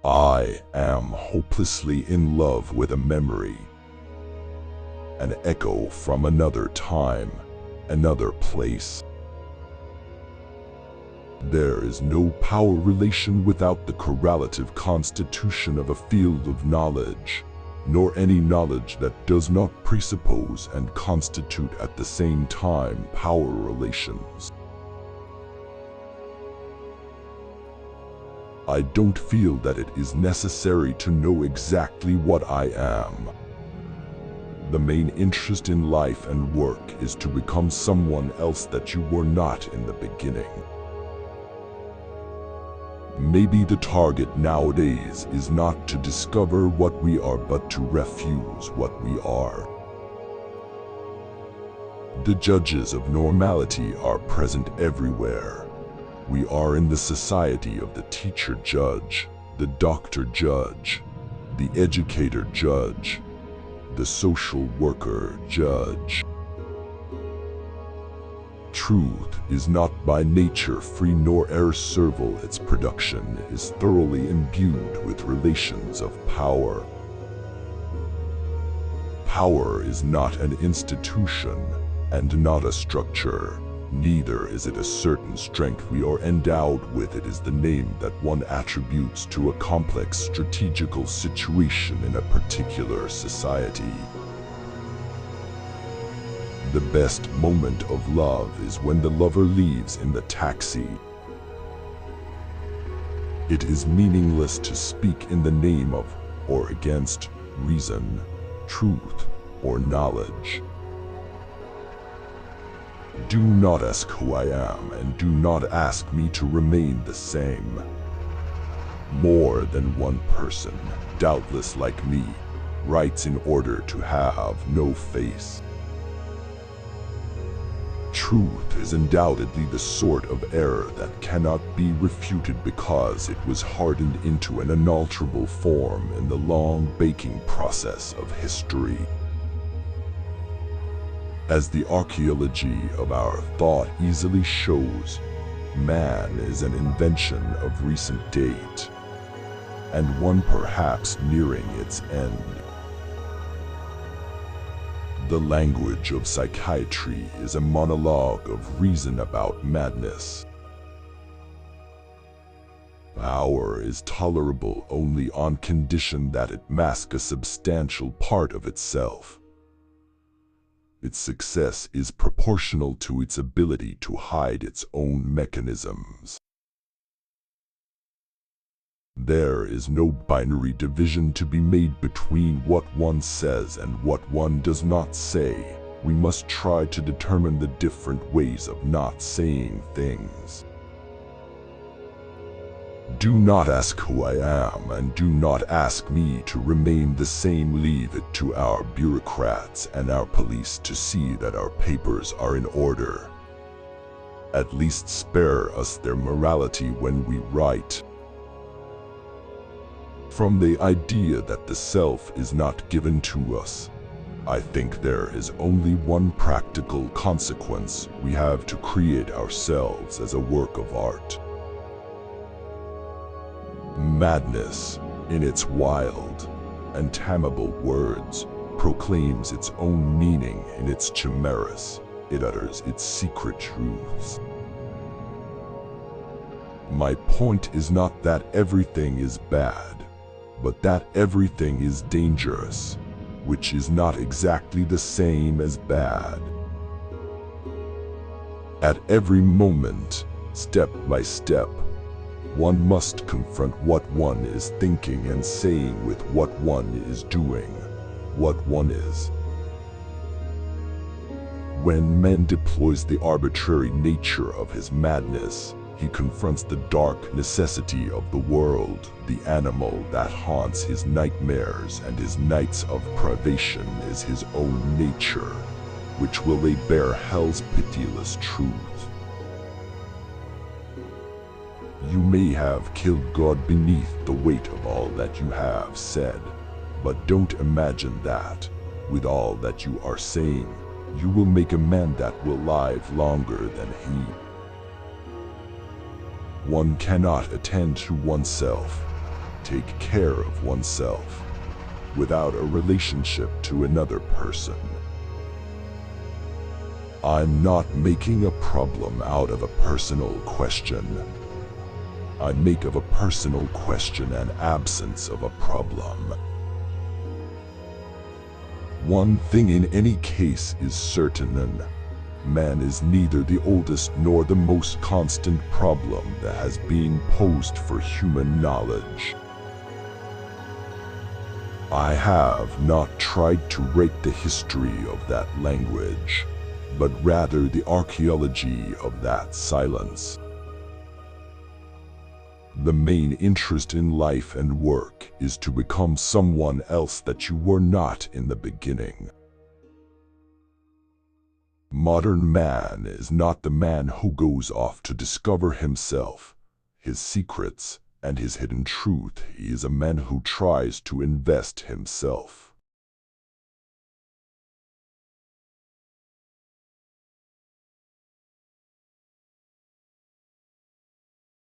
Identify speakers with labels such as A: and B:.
A: I am hopelessly in love with a memory, an echo from another time, another place. There is no power relation without the correlative constitution of a field of knowledge, nor any knowledge that does not presuppose and constitute at the same time power relations. I don't feel that it is necessary to know exactly what I am. The main interest in life and work is to become someone else that you were not in the beginning. Maybe the target nowadays is not to discover what we are, but to refuse what we are. The judges of normality are present everywhere. We are in the society of the teacher judge, the doctor judge, the educator judge, the social worker judge. Truth is not by nature free nor error-servile. Its production is thoroughly imbued with relations of power. Power is not an institution and not a structure. Neither is it a certain strength we are endowed with. It is the name that one attributes to a complex strategical situation in a particular society. The best moment of love is when the lover leaves in the taxi. It is meaningless to speak in the name of or against reason, truth, or knowledge. Do not ask who I am, and do not ask me to remain the same. More than one person, doubtless like me, writes in order to have no face. Truth is undoubtedly the sort of error that cannot be refuted because it was hardened into an unalterable form in the long baking process of history. As the archaeology of our thought easily shows, man is an invention of recent date, and one perhaps nearing its end. The language of psychiatry is a monologue of reason about madness. Power is tolerable only on condition that it mask a substantial part of itself. Its success is proportional to its ability to hide its own mechanisms. There is no binary division to be made between what one says and what one does not say. We must try to determine the different ways of not saying things. Do not ask who I am, and do not ask me to remain the same. Leave it to our bureaucrats and our police to see that our papers are in order. At least spare us their morality when we write. From the idea that the self is not given to us, I think there is only one practical consequence: we have to create ourselves as a work of art. Madness, in its wild, untamable words, proclaims its own meaning in its chimeras. It utters its secret truths. My point is not that everything is bad, but that everything is dangerous, which is not exactly the same as bad. At every moment, step by step, one must confront what one is thinking and saying with what one is doing, what one is. When man deploys the arbitrary nature of his madness, he confronts the dark necessity of the world. The animal that haunts his nightmares and his nights of privation is his own nature, which will lay bare hell's pitiless truth. You may have killed God beneath the weight of all that you have said, but don't imagine that, with all that you are saying, you will make a man that will live longer than he. One cannot attend to oneself, take care of oneself without a relationship to another person. I'm not making a problem out of a personal question. I make of a personal question an absence of a problem. One thing in any case is certain: man is neither the oldest nor the most constant problem that has been posed for human knowledge. I have not tried to write the history of that language, but rather the archaeology of that silence. The main interest in life and work is to become someone else that you were not in the beginning. Modern man is not the man who goes off to discover himself, his secrets, and his hidden truth. He is a man who tries to invest himself.